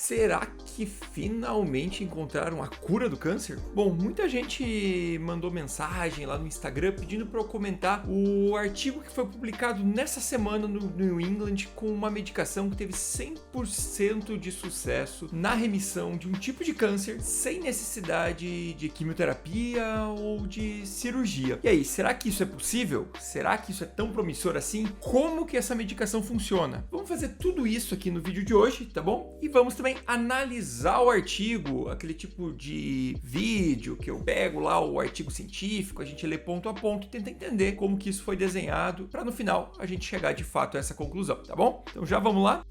Será que finalmente encontraram a cura do câncer? Bom, muita gente mandou mensagem lá no Instagram pedindo para eu comentar o artigo que foi publicado nessa semana no New England com uma medicação que teve 100% de sucesso na remissão de um tipo de câncer sem necessidade de quimioterapia ou de cirurgia. E aí, será que isso é possível? Será que isso é tão promissor assim? Como que essa medicação funciona? Vamos fazer tudo isso aqui no vídeo de hoje, tá bom? E vamos também analisar o artigo, aquele tipo de vídeo que eu pego lá, o artigo científico, a gente lê ponto a ponto e tenta entender como que isso foi desenhado para no final a gente chegar de fato a essa conclusão, tá bom? Então já vamos lá?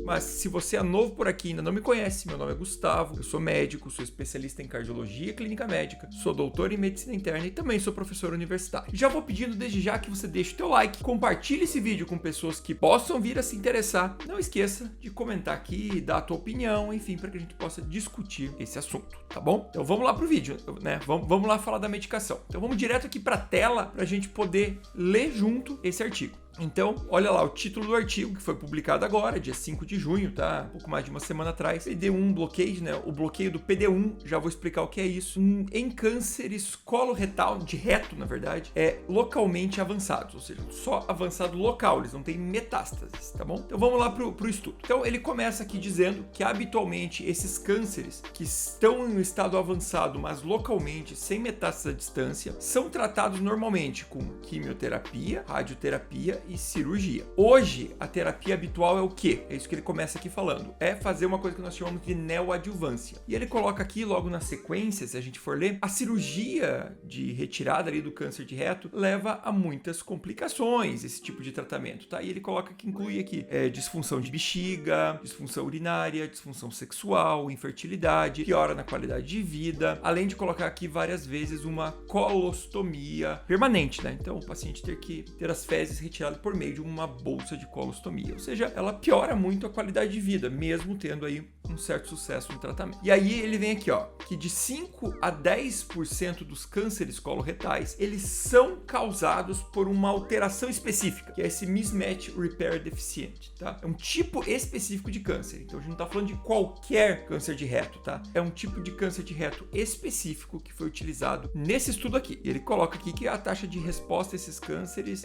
Mas se você é novo por aqui e ainda não me conhece, meu nome é Gustavo, eu sou médico, sou especialista em cardiologia e clínica médica, sou doutor em medicina interna e também sou professor universitário. Já vou pedindo desde já que você deixe o teu like, compartilhe esse vídeo com pessoas que possam vir a se interessar. Não esqueça de comentar aqui, dar a tua opinião, enfim, para que a gente possa discutir esse assunto, tá bom? Então vamos lá pro vídeo, né? Vamos lá falar da medicação. Então vamos direto aqui para a tela para a gente poder ler junto esse artigo. Então, olha lá o título do artigo que foi publicado agora, dia 5 de junho, tá? Um pouco mais de uma semana atrás. PD1 bloqueio, né? O bloqueio do PD1, já vou explicar o que é isso. Em cânceres coloretal, de reto, na verdade, é localmente avançados, ou seja, só avançado local, eles não têm metástases, tá bom? Então vamos lá pro estudo. Então ele começa aqui dizendo que habitualmente esses cânceres que estão em um estado avançado, mas localmente, sem metástase à distância, são tratados normalmente com quimioterapia, radioterapia e cirurgia. Hoje, a terapia habitual é o quê? É isso que ele começa aqui falando. É fazer uma coisa que nós chamamos de neoadjuvância. E ele coloca aqui, logo na sequência, se a gente for ler, a cirurgia de retirada ali do câncer de reto leva a muitas complicações, esse tipo de tratamento, tá? E ele coloca que inclui aqui disfunção de bexiga, disfunção urinária, disfunção sexual, infertilidade, piora na qualidade de vida, além de colocar aqui várias vezes uma colostomia permanente, né? Então, o paciente ter as fezes retiradas por meio de uma bolsa de colostomia, ou seja, ela piora muito a qualidade de vida, mesmo tendo aí um certo sucesso no tratamento. E aí ele vem aqui, ó, que de 5 a 10% dos cânceres coloretais, eles são causados por uma alteração específica, que é esse mismatch repair deficient, tá? É um tipo específico de câncer. Então a gente não tá falando de qualquer câncer de reto, tá? É um tipo de câncer de reto específico que foi utilizado nesse estudo aqui. E ele coloca aqui que a taxa de resposta a esses cânceres,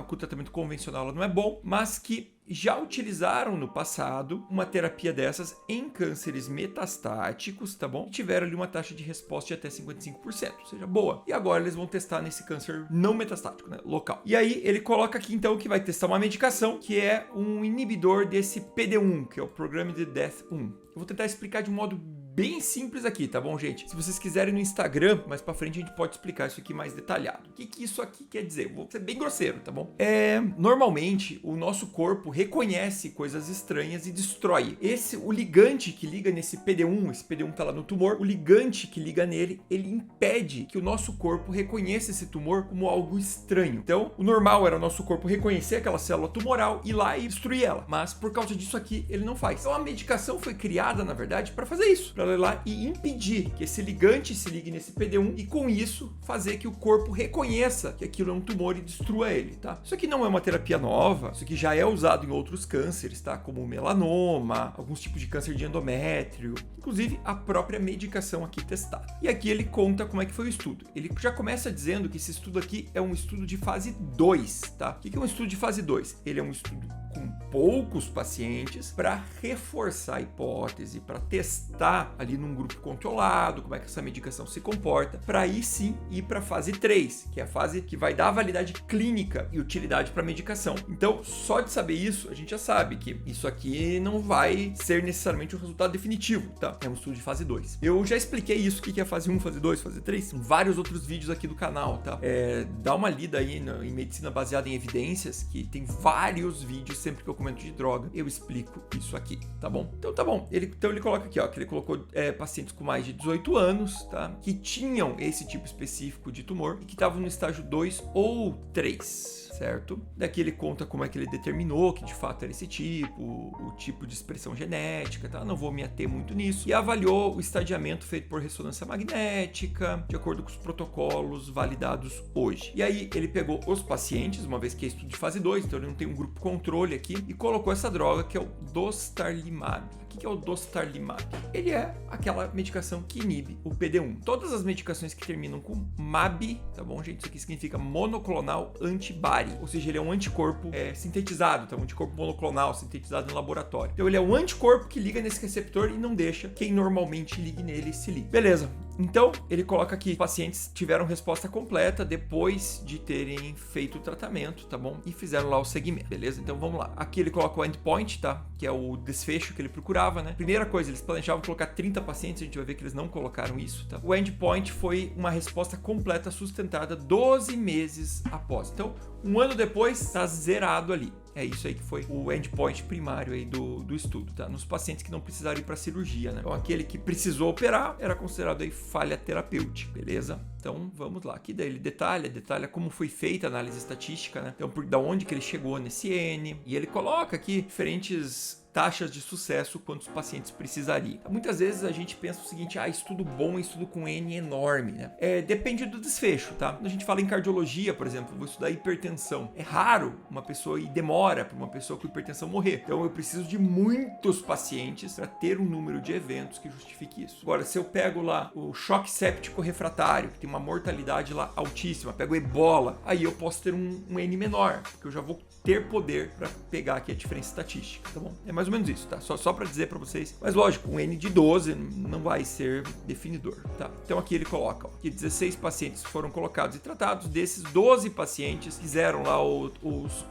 com o tratamento convencional ela não é bom, mas que já utilizaram no passado uma terapia dessas em cânceres metastáticos, tá bom? E tiveram ali uma taxa de resposta de até 55%, ou seja, boa. E agora eles vão testar nesse câncer não metastático, né? Local. E aí ele coloca aqui então que vai testar uma medicação que é um inibidor desse PD1, que é o Programmed Death 1. Eu vou tentar explicar de um modo bem simples aqui, tá bom, gente? Se vocês quiserem no Instagram, mais pra frente a gente pode explicar isso aqui mais detalhado. O que isso aqui quer dizer? Eu vou ser bem grosseiro, tá bom? Normalmente, o nosso corpo reconhece coisas estranhas e destrói. O ligante que liga nesse PD1, esse PD1 tá lá no tumor, o ligante que liga nele, ele impede que o nosso corpo reconheça esse tumor como algo estranho. Então, o normal era o nosso corpo reconhecer aquela célula tumoral, ir lá e destruir ela. Mas, por causa disso aqui, ele não faz. Então, a medicação foi criada, na verdade, para fazer isso. Para ir lá e impedir que esse ligante se ligue nesse PD1 e com isso fazer que o corpo reconheça que aquilo é um tumor e destrua ele, tá? Isso aqui não é uma terapia nova, isso aqui já é usado em outros cânceres, tá? Como melanoma, alguns tipos de câncer de endométrio, inclusive a própria medicação aqui testada. E aqui ele conta como é que foi o estudo. Ele já começa dizendo que esse estudo aqui é um estudo de fase 2, tá? O que é um estudo de fase 2? Ele é um estudo com poucos pacientes para reforçar a hipótese, para testar ali num grupo controlado como é que essa medicação se comporta, para aí sim ir para a fase 3, que é a fase que vai dar a validade clínica e utilidade para a medicação. Então, só de saber isso, a gente já sabe que isso aqui não vai ser necessariamente um resultado definitivo, tá? É um estudo de fase 2. Eu já expliquei isso, o que é fase 1, fase 2, fase 3, em vários outros vídeos aqui do canal, tá? Dá uma lida aí em medicina baseada em evidências, que tem vários vídeos. Sempre que eu comento de droga, eu explico isso aqui, tá bom? Então tá bom. Então ele coloca aqui, ó, que ele colocou pacientes com mais de 18 anos, tá? Que tinham esse tipo específico de tumor e que estavam no estágio 2 ou 3. Certo? Daqui ele conta como é que ele determinou que de fato era esse tipo, o tipo de expressão genética, tá? Não vou me ater muito nisso. E avaliou o estadiamento feito por ressonância magnética, de acordo com os protocolos validados hoje. E aí ele pegou os pacientes, uma vez que é estudo de fase 2, então ele não tem um grupo controle aqui, e colocou essa droga que é o dostarlimab. O que é o dostarlimab? Ele é aquela medicação que inibe o PD-1. Todas as medicações que terminam com MAB, tá bom, gente? Isso aqui significa monoclonal antibody, ou seja, ele é um anticorpo sintetizado, tá? Um anticorpo monoclonal sintetizado em laboratório. Então ele é um anticorpo que liga nesse receptor e não deixa quem normalmente ligue nele se ligue. Beleza. Então, ele coloca aqui, pacientes tiveram resposta completa depois de terem feito o tratamento, tá bom? E fizeram lá o segmento, beleza? Então, vamos lá. Aqui ele coloca o endpoint, tá? Que é o desfecho que ele procurava, né? Primeira coisa, eles planejavam colocar 30 pacientes, a gente vai ver que eles não colocaram isso, tá? O endpoint foi uma resposta completa sustentada 12 meses após. Então, um ano depois, tá zerado ali. É isso aí que foi o endpoint primário aí do estudo, tá? Nos pacientes que não precisaram ir para cirurgia, né? Então, aquele que precisou operar era considerado aí falha terapêutica, beleza? Então, vamos lá. Aqui daí ele detalha como foi feita a análise estatística, né? Então, da onde que ele chegou nesse N. E ele coloca aqui diferentes taxas de sucesso, quantos pacientes precisariam. Muitas vezes a gente pensa o seguinte, estudo bom, estudo com N enorme, né? Depende do desfecho, tá? Quando a gente fala em cardiologia, por exemplo, vou estudar hipertensão. É raro uma pessoa e demora para uma pessoa com hipertensão morrer. Então eu preciso de muitos pacientes para ter um número de eventos que justifique isso. Agora, se eu pego lá o choque séptico refratário, que tem uma mortalidade lá altíssima, pego ebola, aí eu posso ter um N menor, porque eu já vou ter poder para pegar aqui a diferença estatística, tá bom? É mais ou menos isso, tá? Só para dizer para vocês. Mas lógico, um N de 12 não vai ser definidor, tá? Então aqui ele coloca, que 16 pacientes foram colocados e tratados. Desses, 12 pacientes fizeram lá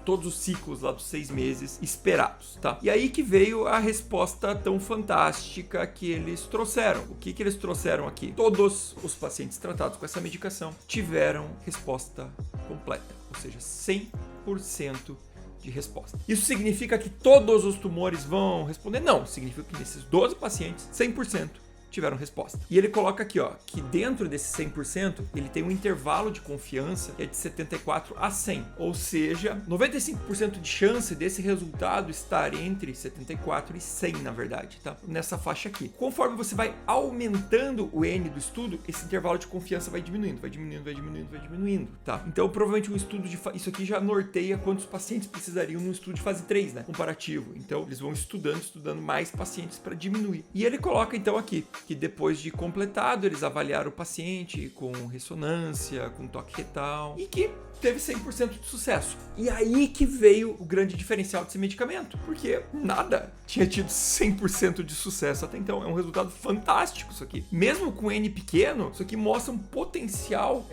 todos os ciclos lá dos 6 meses esperados, tá? E aí que veio a resposta tão fantástica que eles trouxeram. O que eles trouxeram aqui? Todos os pacientes tratados com essa medicação tiveram resposta completa, ou seja, 100% de resposta. Isso significa que todos os tumores vão responder? Não, significa que nesses 12 pacientes, 100% tiveram resposta. E ele coloca aqui, que dentro desse 100%, ele tem um intervalo de confiança que é de 74 a 100. Ou seja, 95% de chance desse resultado estar entre 74 e 100, na verdade, tá? Nessa faixa aqui. Conforme você vai aumentando o N do estudo, esse intervalo de confiança vai diminuindo, tá? Então, provavelmente um estudo isso aqui já norteia quantos pacientes precisariam num estudo de fase 3, né? Comparativo. Então, eles vão estudando mais pacientes para diminuir. E ele coloca, então, aqui, que depois de completado, eles avaliaram o paciente com ressonância, com toque retal, e que teve 100% de sucesso. E aí que veio o grande diferencial desse medicamento, porque nada tinha tido 100% de sucesso até então. É um resultado fantástico isso aqui. Mesmo com N pequeno, isso aqui mostra um potencial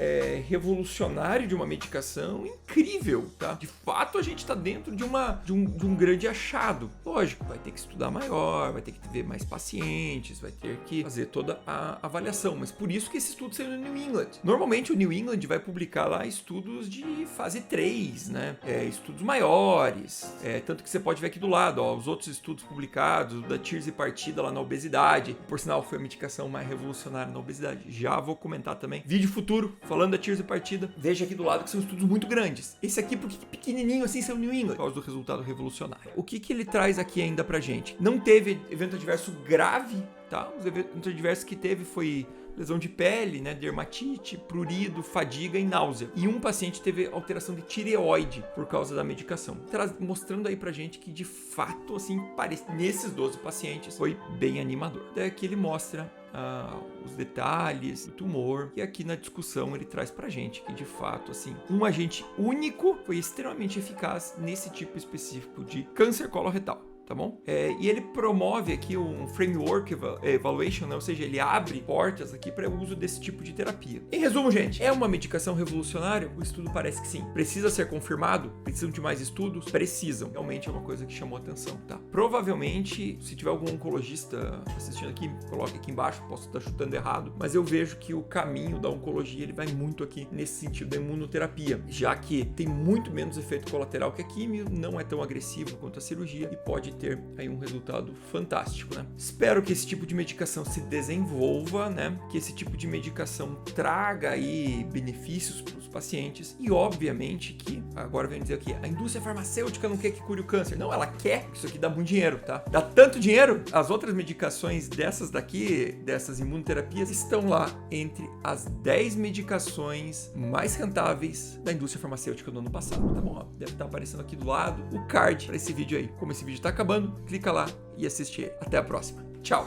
revolucionário de uma medicação incrível, tá? De fato, a gente está dentro de um grande achado. Lógico, vai ter que estudar maior, vai ter que ver mais pacientes, vai ter que fazer toda a avaliação, mas por isso que esse estudo saiu no New England. Normalmente o New England vai publicar lá estudos de fase 3, né? Estudos maiores, tanto que você pode ver aqui do lado, os outros estudos publicados, da tirzepatida lá na obesidade, por sinal foi a medicação mais revolucionária na obesidade, já vou comentar também. Vídeo futuro, falando da tirzepatida, veja aqui do lado que são estudos muito grandes. Esse aqui, por que pequenininho assim, saiu no New England? Por causa do resultado revolucionário. O que ele traz aqui ainda pra gente? Não teve evento adverso grave, tá? Os eventos adversos que teve foi lesão de pele, né, dermatite, prurido, fadiga e náusea. E um paciente teve alteração de tireoide por causa da medicação. Mostrando aí pra gente que de fato, assim, nesses 12 pacientes foi bem animador. Até aqui ele mostra os detalhes do tumor, e aqui na discussão ele traz pra gente que de fato, assim, um agente único foi extremamente eficaz nesse tipo específico de câncer coloretal. Tá bom? E ele promove aqui um framework evaluation, né? Ou seja, ele abre portas aqui para o uso desse tipo de terapia. Em resumo, gente, é uma medicação revolucionária? O estudo parece que sim. Precisa ser confirmado? Precisam de mais estudos? Precisam. Realmente é uma coisa que chamou atenção, tá? Provavelmente, se tiver algum oncologista assistindo aqui, coloque aqui embaixo, posso estar chutando errado, mas eu vejo que o caminho da oncologia, ele vai muito aqui nesse sentido da imunoterapia, já que tem muito menos efeito colateral que a quimio, não é tão agressivo quanto a cirurgia e pode ter aí um resultado fantástico, né? Espero que esse tipo de medicação se desenvolva, né? Que esse tipo de medicação traga aí benefícios para os pacientes e, obviamente, que agora vem dizer aqui, a indústria farmacêutica não quer que cure o câncer. Não, ela quer, isso aqui dá muito dinheiro, tá? Dá tanto dinheiro, as outras medicações dessas daqui, dessas imunoterapias, estão lá entre as 10 medicações mais rentáveis da indústria farmacêutica do ano passado, tá bom? Ó, deve estar aparecendo aqui do lado o card para esse vídeo aí. Como esse vídeo tá acabando, clica lá e assiste ele. Até a próxima. Tchau!